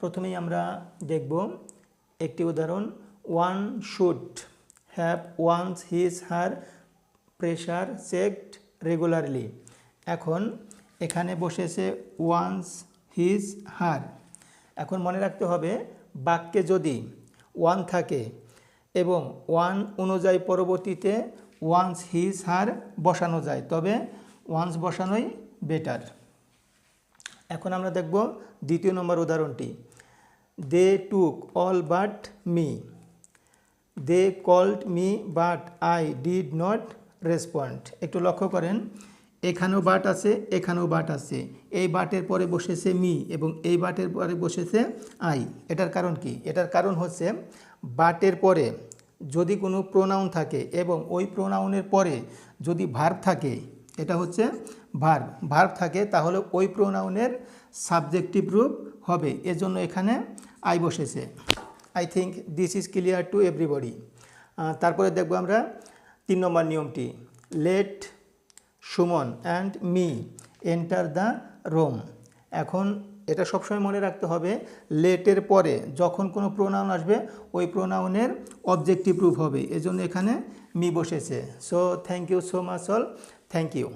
প্রথমেই আমরা দেখব একটি উদাহরণ, one should have once his her pressure checked regularly. এখন এখানে বসেছে ওয়ান্স হিজ হার। এখন মনে রাখতে হবে বাক্যে যদি ওয়ান থাকে এবং ওয়ান অনুযায়ী পরবর্তীতে ওয়ান্স হিজ হার বসানো যায় তবে ওয়ান্স বসানোই বেটার। এখন আমরা দেখব দ্বিতীয় নম্বর উদাহরণটি, they took all but me, they called me but I did not respond. একটু লক্ষ্য করেন, এখানেও বাট আছে, এখানেও বাট আছে, এই বাটের পরে বসেছে মি এবং এই বাটের পরে বসেছে আই। এটার কারণ কি? এটার কারণ হচ্ছে বাটের পরে যদি কোনো প্রোনাউন থাকে এবং ওই প্রোনাউনের পরে যদি ভার্ব থাকে, এটা হচ্ছে ভার্ব থাকে, তাহলে ওই প্রোনাউনের সাবজেক্টিভ রূপ হবে, এজন্য এখানে আই বসেছে। I think this is clear to everybody. তারপরে দেখব আমরা 3 নম্বর নিয়মটি, let Suman and me enter the room. এখন এটা সবসময় মনে রাখতে হবে, লেটের পরে যখন কোনো প্রোনাউন আসবে ওই প্রোনাউনের অবজেক্টিভ রূপ হবে, এজন্য এখানে মি বসেছে। So thank you so much all, thank you.